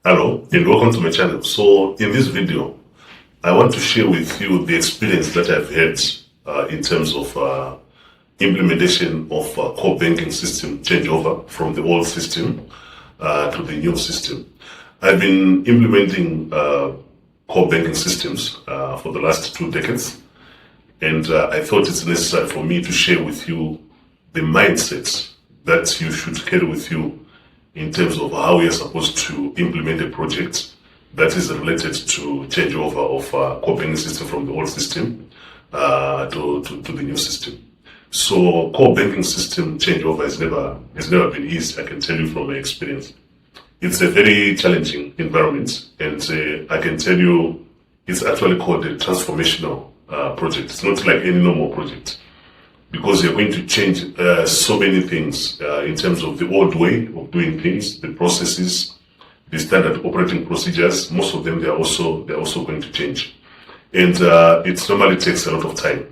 Hello and welcome to my channel. So in this video, I want to share with you the experience that I've had in terms of implementation of core banking system changeover from the old system to the new system. I've been implementing core banking systems for the last 2 decades, and I thought it's necessary for me to share with you the mindset that you should carry with you in terms of how we are supposed to implement a project that is related to changeover of core banking system from the old system to the new system. So core banking system changeover has never been easy, I can tell you from my experience. It's a very challenging environment, and I can tell you it's actually called a transformational project. It's not like any normal project, because you're going to change so many things in terms of the old way of doing things, the processes, the standard operating procedures. Most of them they're also going to change, and it normally takes a lot of time.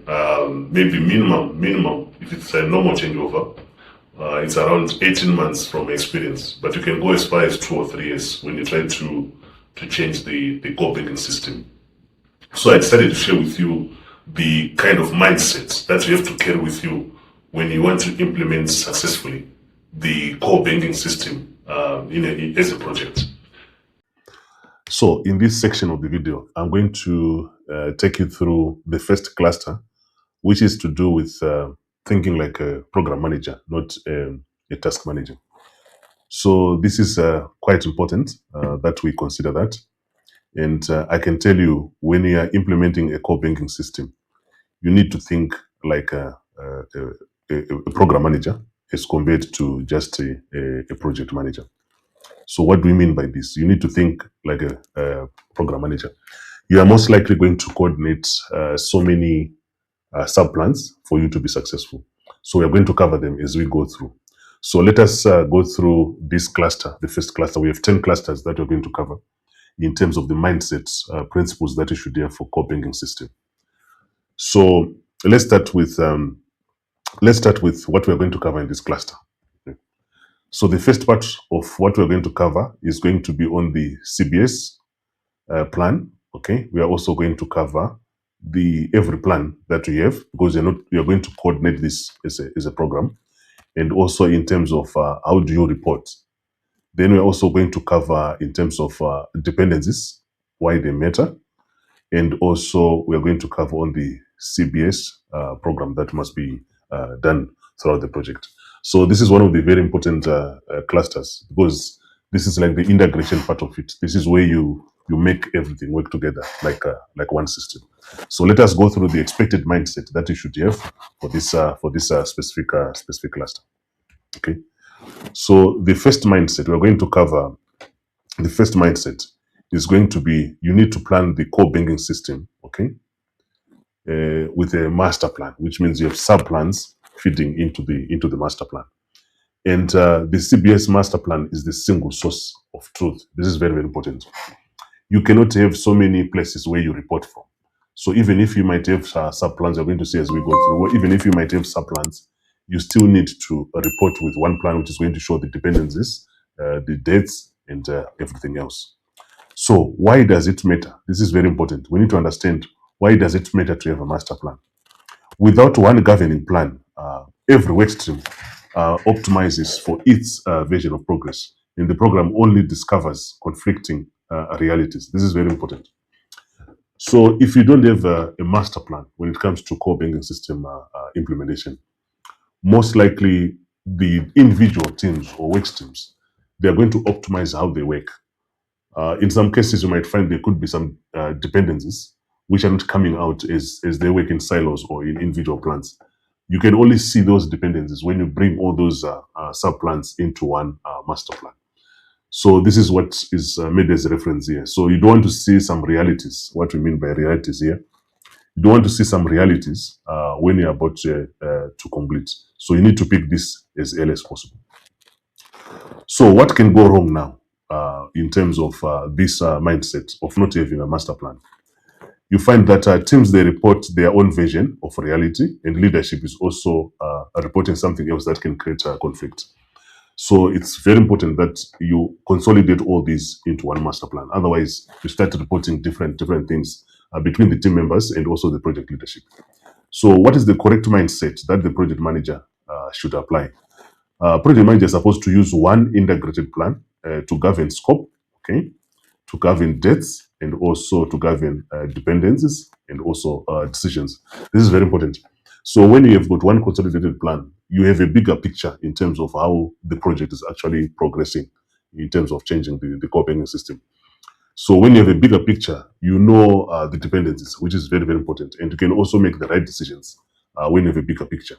Maybe minimum if it's a normal changeover, it's around 18 months from experience. But you can go as far as 2 or 3 years when you try to change the core banking system. So I decided to share with you the kind of mindset that you have to carry with you when you want to implement successfully the core banking system as a project. So in this section of the video, I'm going to take you through the first cluster, which is to do with thinking like a program manager, not a task manager. So this is quite important that we consider that. And I can tell you, when you are implementing a core banking system, you need to think like a program manager as compared to just a project manager. So what do we mean by this? You need to think like a program manager. You are most likely going to coordinate so many subplans for you to be successful. So we are going to cover them as we go through. So let us go through this cluster, the first cluster. We have 10 clusters that we're going to cover in terms of the mindsets, principles that you should have for core banking system. So let's start with what we're going to cover in this cluster. Okay. So the first part of what we're going to cover is going to be on the CBS plan. Okay, we are also going to cover the every plan that we have, because you're going to coordinate this as a program, and also in terms of how do you report. Then we're also going to cover in terms of dependencies, why they matter, and also we're going to cover on the CBS program that must be done throughout the project. So this is one of the very important clusters, because this is like the integration part of it. This is where you make everything work together like one system. So let us go through the expected mindset that you should have for this specific cluster. Okay. So the first mindset we're going to cover, the first mindset is going to be, you need to plan the core banking system, okay, with a master plan, which means you have sub-plans feeding into the master plan. And the CBS master plan is the single source of truth. This is very, very important. You cannot have so many places where you report from. So even if you might have sub-plans, you're going to see as we go through, even if you might have sub-plans, you still need to report with one plan, which is going to show the dependencies, the dates, and everything else. So why does it matter? This is very important. We need to understand, why does it matter to have a master plan? Without one governing plan, every workstream optimizes for its version of progress, and the program only discovers conflicting realities. This is very important. So if you don't have a master plan when it comes to core banking system implementation, most likely the individual teams or work streams, they are going to optimize how they work. In some cases, you might find there could be some dependencies which are not coming out as they work in silos or in individual plans. You can only see those dependencies when you bring all those sub-plans into one master plan. So this is what is made as a reference here. So you don't want to see some realities. What we mean by realities here, you don't want to see some realities when you're about to complete. So you need to pick this as early as possible. So what can go wrong now in terms of this mindset of not having a master plan? You find that teams, they report their own version of reality, and leadership is also reporting something else that can create conflict. So it's very important that you consolidate all these into one master plan. Otherwise, you start reporting different things between the team members and also the project leadership. So what is the correct mindset that the project manager should apply? Project manager is supposed to use one integrated plan to govern scope, okay, to govern dates, and also to govern dependencies and also decisions. This is very important. So when you have got one consolidated plan, you have a bigger picture in terms of how the project is actually progressing in terms of changing the core banking system. So when you have a bigger picture, you know the dependencies, which is very important. And you can also make the right decisions when you have a bigger picture.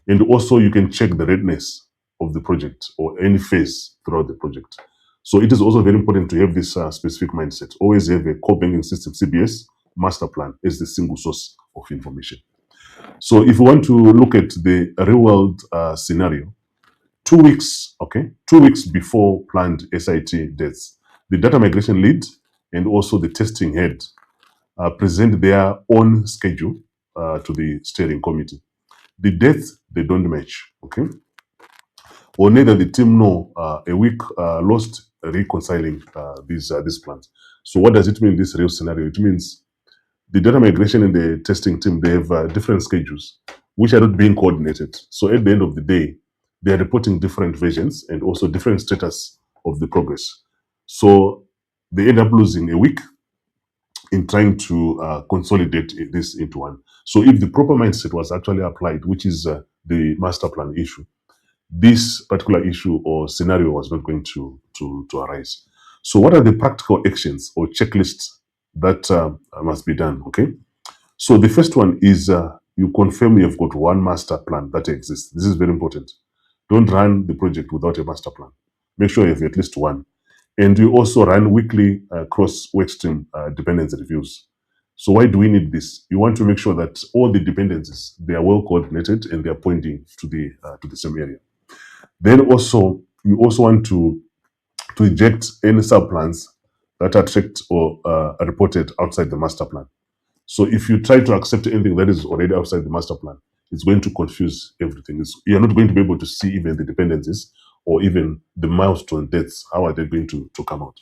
And also you can check the readiness of the project or any phase throughout the project. So it is also very important to have this specific mindset. Always have a core banking system, CBS, master plan as the single source of information. So if you want to look at the real world scenario, 2 weeks, okay, 2 weeks before planned SIT dates, the data migration lead and also the testing head present their own schedule to the steering committee. The dates, they don't match, okay? Or neither the team know a week lost reconciling these plans. So what does it mean in this real scenario? It means the data migration and the testing team, they have different schedules, which are not being coordinated. So at the end of the day, they are reporting different versions and also different status of the progress. So they end up losing a week in trying to consolidate this into one. So if the proper mindset was actually applied, which is the master plan issue, this particular issue or scenario was not going to arise. So what are the practical actions or checklists that must be done? Okay. So the first one is you confirm you've got one master plan that exists. This is very important. Don't run the project without a master plan. Make sure you have at least one. And you also run weekly cross workstream dependency reviews. So why do we need this? You want to make sure that all the dependencies, they are well coordinated and they are pointing to the same area. Then also, you also want to eject any subplans that are tracked or reported outside the master plan. So if you try to accept anything that is already outside the master plan, it's going to confuse everything. You're not going to be able to see even the dependencies or even the milestone dates. How are they going to come out?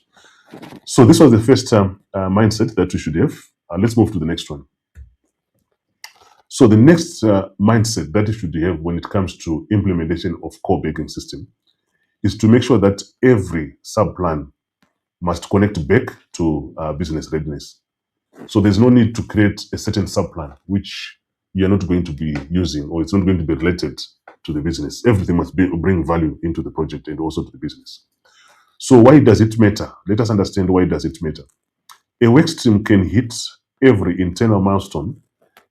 So this was the first mindset that we should have. Let's move to the next one. So the next mindset that you should have when it comes to implementation of core banking system is to make sure that every subplan must connect back to business readiness. So there's no need to create a certain subplan which you're not going to be using or it's not going to be related to the business. Everything must bring value into the project and also to the business. So why does it matter? Let us understand why does it matter. A workstream can hit every internal milestone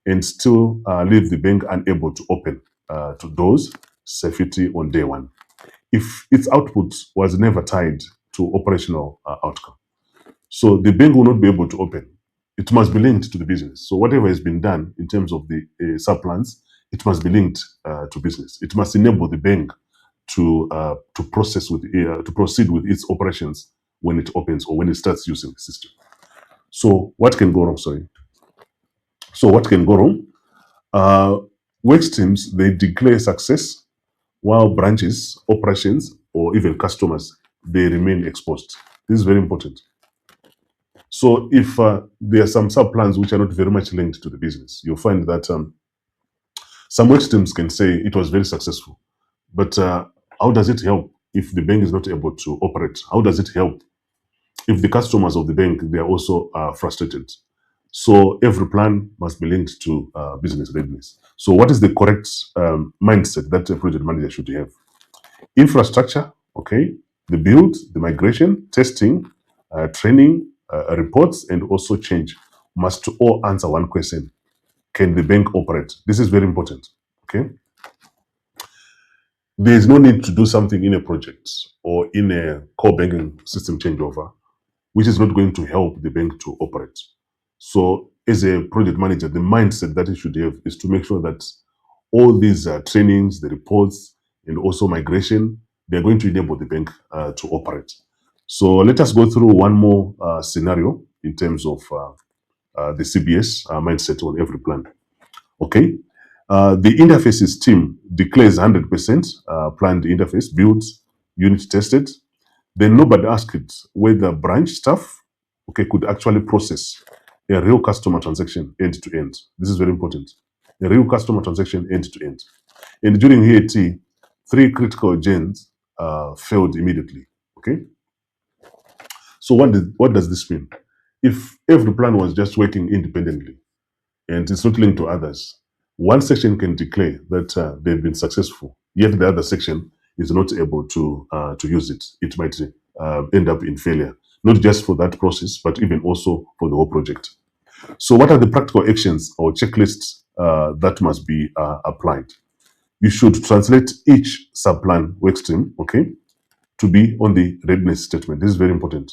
and still leave the bank unable to open to doors safety on day one if its output was never tied to operational outcome. So the bank will not be able to open. It must be linked to the business. So whatever has been done in terms of the subplans, it must be linked to business. It must enable the bank to proceed with its operations when it opens or when it starts using the system. So what can go wrong? Sorry. So what can go wrong? Work streams, they declare success while branches, operations, or even customers, they remain exposed. This is very important. So if there are some sub-plans which are not very much linked to the business, you'll find that some work streams can say it was very successful. But how does it help if the bank is not able to operate? How does it help if the customers of the bank, they are also frustrated? So every plan must be linked to business readiness. So what is the correct mindset that a project manager should have? Infrastructure, okay, the build, the migration, testing, training, reports, and also change must all answer one question. Can the bank operate? This is very important, okay? There is no need to do something in a project or in a core banking system changeover, which is not going to help the bank to operate. So as a project manager, the mindset that you should have is to make sure that all these trainings, the reports, and also migration, they're going to enable the bank to operate. So let us go through one more scenario in terms of the CBS mindset on every plan. Okay. The interfaces team declares 100% planned interface builds unit tested. Then nobody asked whether branch staff, okay, could actually process a real customer transaction end to end. This is very important. A real customer transaction end to end. And during HAT, 3 critical gens failed immediately. Okay. So what does this mean? If every plan was just working independently and it's not linked to others, one section can declare that they've been successful, yet the other section is not able to use it. It might end up in failure, not just for that process, but even also for the whole project. So what are the practical actions or checklists that must be applied? You should translate each subplan workstream, okay, to be on the readiness statement. This is very important.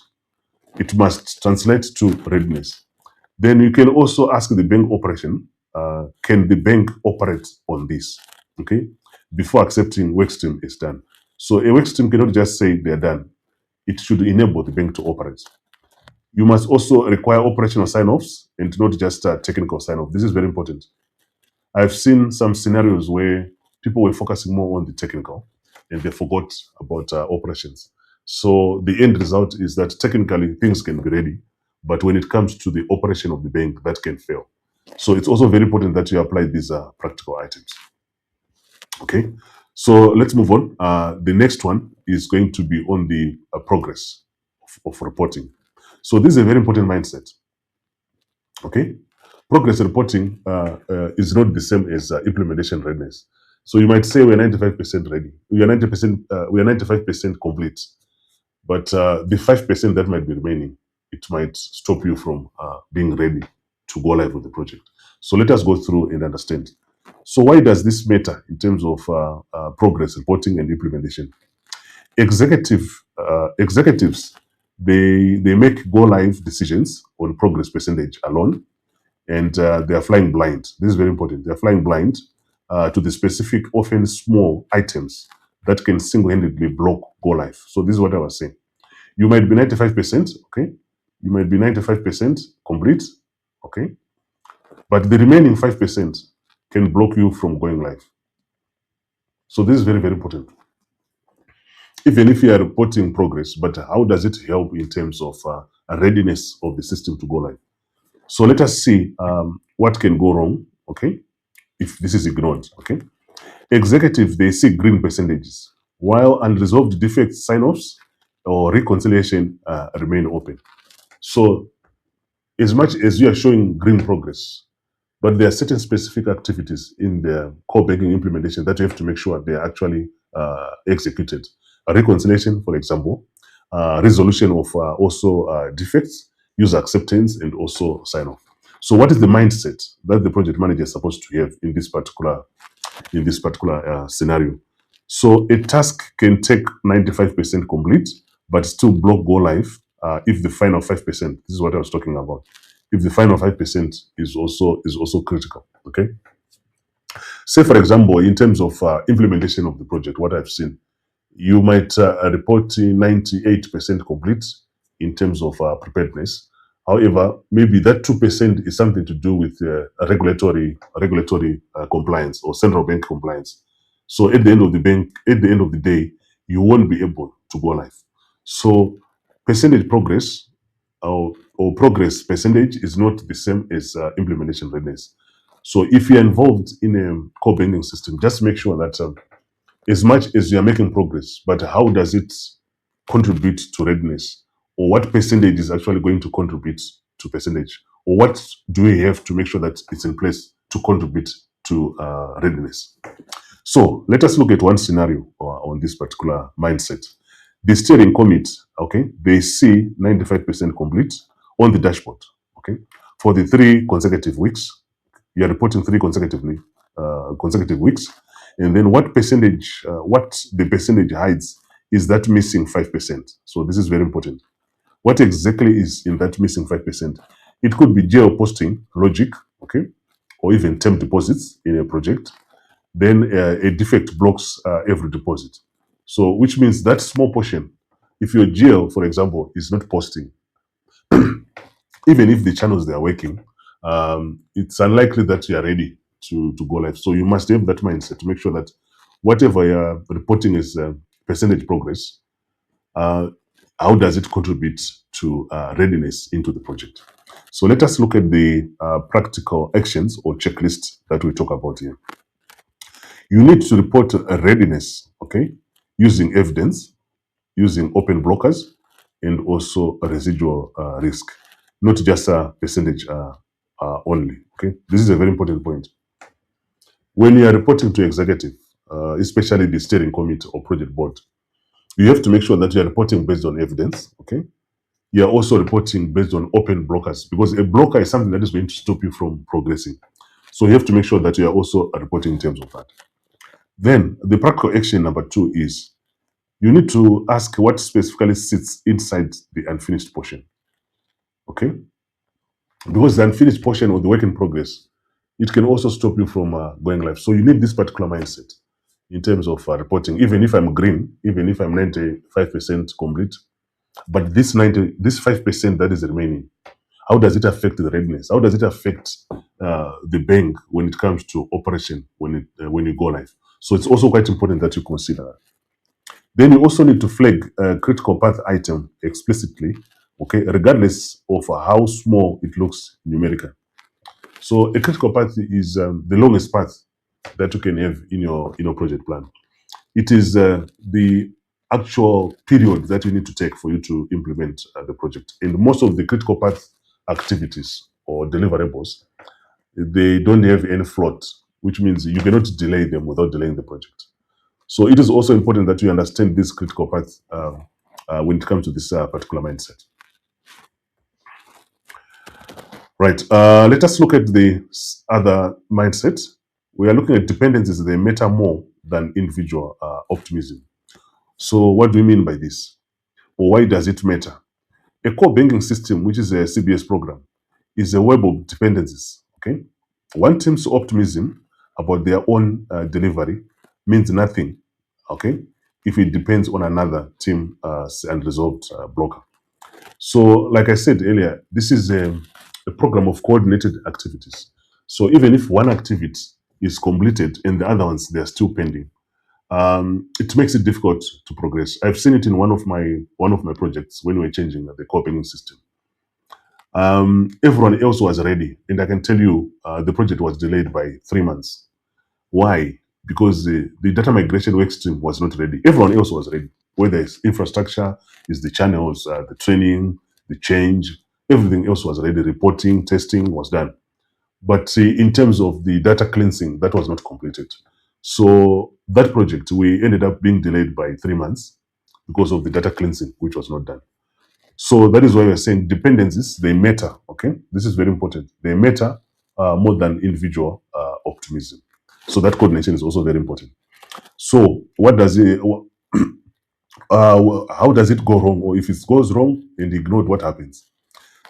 It must translate to readiness. Then you can also ask the bank operation, can the bank operate on this, okay, before accepting workstream is done. So a workstream cannot just say they're done. It should enable the bank to operate. You must also require operational sign-offs and not just technical sign-off. This is very important. I've seen some scenarios where people were focusing more on the technical and they forgot about operations. So the end result is that technically things can be ready, but when it comes to the operation of the bank, that can fail. So it's also very important that you apply these practical items. Okay, so let's move on. The next one is going to be on the progress of reporting. So this is a very important mindset. Okay, progress reporting is not the same as implementation readiness. So you might say we're 95% ready. We are 90%. We are 95% complete, but the 5% that might be remaining, it might stop you from being ready to go live with the project. So let us go through and understand. So why does this matter in terms of progress reporting and implementation? Executives, they make go live decisions on progress percentage alone, and they are flying blind. This is very important. They are flying blind to the specific, often small items that can single-handedly block go live. So this is what I was saying. You might be 95%, okay? You might be 95% complete, okay? But the remaining 5% can block you from going live. So this is very, very important. Even if you are reporting progress, but how does it help in terms of readiness of the system to go live? So let us see what can go wrong, okay, if this is ignored, okay? Executives, they see green percentages, while unresolved defects, sign-offs, or reconciliation remain open. So as much as you are showing green progress, but there are certain specific activities in the core banking implementation that you have to make sure they are actually executed. A reconciliation, for example, resolution of also defects, user acceptance, and also sign-off. So what is the mindset that the project manager is supposed to have in this particular scenario? So a task can take 95% complete, but still block go live if the final 5%, this is what I was talking about, if the final 5% is also critical, okay? Say, for example, in terms of implementation of the project, what I've seen, you might report 98% complete in terms of preparedness. However, maybe that 2% is something to do with regulatory compliance or central bank compliance. So at the end of the day, you won't be able to go live. So percentage progress or progress percentage is not the same as implementation readiness. So if you're involved in a core banking system, just make sure that as much as you're making progress, but how does it contribute to readiness? Or what percentage is actually going to contribute to percentage? Or what do we have to make sure that it's in place to contribute to readiness? So let us look at one scenario on this particular mindset. The steering committee, okay, they see 95% complete on the dashboard, okay, for the 3 consecutive weeks. You are reporting 3 consecutive weeks, and then what the percentage hides is that missing 5%. So this is very important. What exactly is in that missing 5%? It could be geo posting logic, okay, or even term deposits in a project. Then a defect blocks every deposit. So which means that small portion, if your GL, for example, is not posting, even if the channels they are working, it's unlikely that you are ready to go live. So you must have that mindset to make sure that whatever you're reporting is percentage progress, how does it contribute to readiness into the project? So let us look at the practical actions or checklists that we talk about here. You need to report a readiness, okay, using evidence, using open blockers, and also a residual risk, not just a percentage only, okay? This is a very important point. When you are reporting to executive, especially the steering committee or project board, you have to make sure that you are reporting based on evidence, okay? You are also reporting based on open blockers, because a blocker is something that is going to stop you from progressing. So you have to make sure that you are also reporting in terms of that. Then the practical action number 2 is you need to ask what specifically sits inside the unfinished portion, okay? Because the unfinished portion or the work in progress, it can also stop you from going live. So you need this particular mindset in terms of reporting. Even if I'm green, even if I'm 95% complete, but this 5% that is remaining, how does it affect the readiness? How does it affect the bank when it comes to operation when you go live? So it's also quite important that you consider that. Then you also need to flag a critical path item explicitly, okay, regardless of how small it looks numerically. So a critical path is the longest path that you can have in your project plan. It is the actual period that you need to take for you to implement the project. And most of the critical path activities or deliverables, they don't have any float, which means you cannot delay them without delaying the project. So it is also important that you understand this critical path when it comes to this particular mindset. Right, let us look at the other mindset. We are looking at dependencies. They matter more than individual optimism. So what do we mean by this? Or why does it matter? A core banking system, which is a CBS program, is a web of dependencies, okay? One team's optimism about their own delivery means nothing, okay, if it depends on another team unresolved blocker. So, like I said earlier, this is a program of coordinated activities. So even if one activity is completed and the other ones, they're still pending, it makes it difficult to progress. I've seen it in one of my projects when we were changing the core banking system. Everyone else was ready, and I can tell you the project was delayed by 3 months. Why? Because the data migration workstream was not ready. Everyone else was ready, whether it's infrastructure, is the channels, the training, the change, everything else was ready. Reporting, testing was done. But in terms of the data cleansing, that was not completed. So that project, we ended up being delayed by 3 months because of the data cleansing, which was not done. So that is why we're saying dependencies, they matter, okay? This is very important. They matter more than individual optimism. So that coordination is also very important. So what does it, how does it go wrong? Or if it goes wrong and ignored, what happens?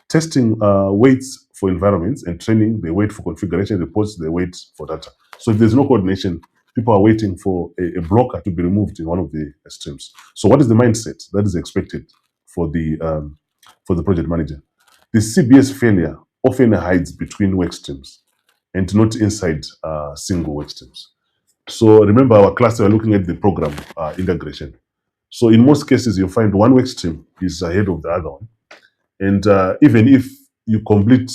Testing waits for environments, and training, they wait for configuration reports, they wait for data. So if there's no coordination, people are waiting for a blocker to be removed in one of the streams. So what is the mindset that is expected for the project manager? The CBS failure often hides between work streams and not inside single work streams. So remember our class, we're looking at the program integration. So in most cases, you find one work stream is ahead of the other one. And even if you complete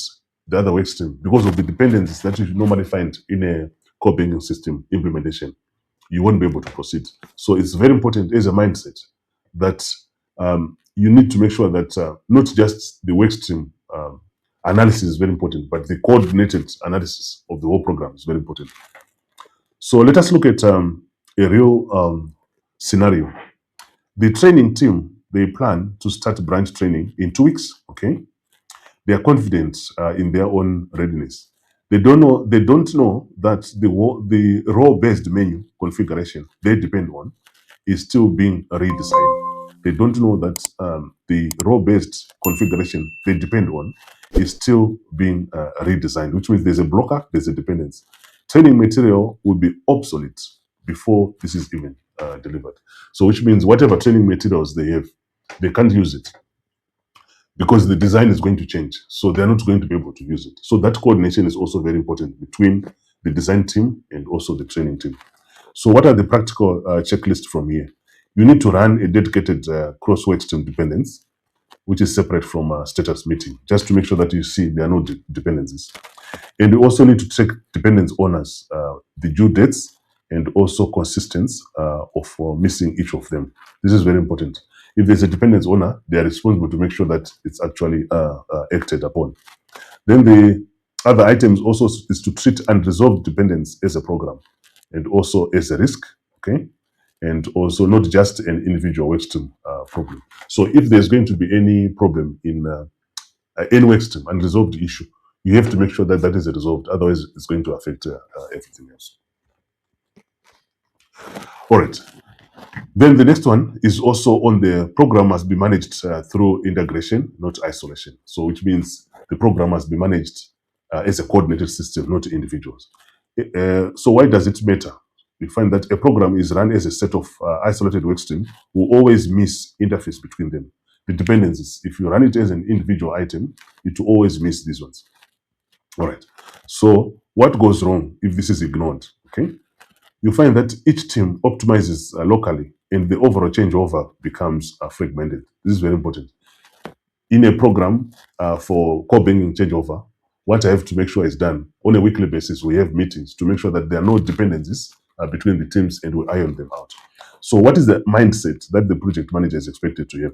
the other work stream, because of the dependencies that you normally find in a core banking system implementation, you won't be able to proceed. So it's very important as a mindset that you need to make sure that not just the work stream analysis is very important, but the coordinated analysis of the whole program is very important. So let us look at a real scenario. The training team, they plan to start branch training in 2 weeks, okay? They are confident in their own readiness. They don't know that the role-based menu configuration they depend on is still being redesigned. They don't know that the role-based configuration they depend on is still being redesigned, which means there's a blocker, there's a dependence. Training material will be obsolete before this is even delivered. So which means whatever training materials they have, they can't use it because the design is going to change. So they're not going to be able to use it. So that coordination is also very important between the design team and also the training team. So what are the practical checklists from here? You need to run a dedicated cross workstream dependence, which is separate from status meeting, just to make sure that you see there are no dependencies. And you also need to check dependence owners, the due dates, and also consistency of missing each of them. This is very important. If there's a dependence owner, they are responsible to make sure that it's actually acted upon. Then the other items also is to treat unresolved dependence as a program and also as a risk, okay? And also not just an individual workstream problem. So if there's going to be any problem in any workstream, unresolved issue, you have to make sure that that is resolved. Otherwise, it's going to affect everything else. All right. Then the next one is also on the program must be managed through integration, not isolation. So which means the program must be managed as a coordinated system, not individuals. So why does it matter? We find that a program is run as a set of isolated workstreams who always miss interface between them. The dependencies, if you run it as an individual item, it will always miss these ones. All right. So what goes wrong if this is ignored? Okay. You find that each team optimizes locally and the overall changeover becomes fragmented. This is very important. In a program for core banking changeover, what I have to make sure is done on a weekly basis. We have meetings to make sure that there are no dependencies between the teams and we iron them out. So what is the mindset that the project manager is expected to have?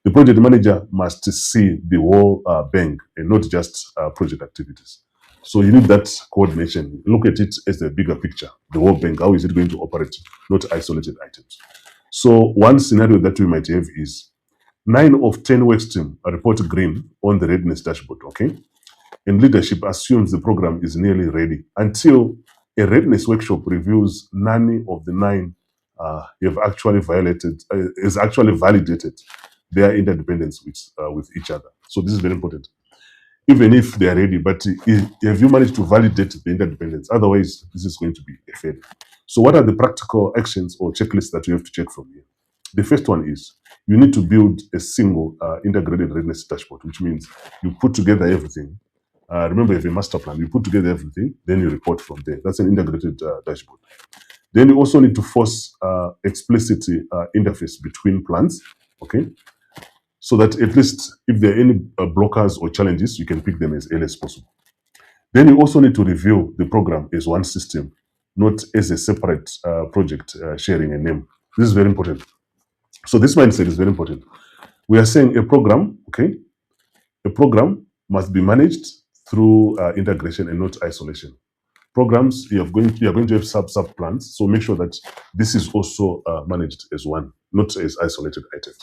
The project manager must see the whole bank and not just project activities. So you need that coordination. Look at it as the bigger picture, the whole bank. How is it going to operate, not isolated items? So one scenario that we might have is 9 of 10 workstream report green on the readiness dashboard, okay? And leadership assumes the program is nearly ready until a readiness workshop reviews none of the 9 have actually is actually validated their interdependence with each other. So this is very important. Even if they are ready, but have you managed to validate the interdependence? Otherwise, this is going to be a failure. So what are the practical actions or checklists that you have to check from here? The first one is you need to build a single integrated readiness dashboard, which means you put together everything. Remember, you have a master plan. You put together everything, then you report from there. That's an integrated dashboard. Then you also need to force explicit interface between plans, okay? So that at least if there are any blockers or challenges, you can pick them as early as possible. Then you also need to review the program as one system, not as a separate project sharing a name. This is very important. So this mindset is very important. We are saying a program, okay? A program must be managed through integration and not isolation. Programs, you are going to have sub plans. So make sure that this is also managed as one, not as isolated items.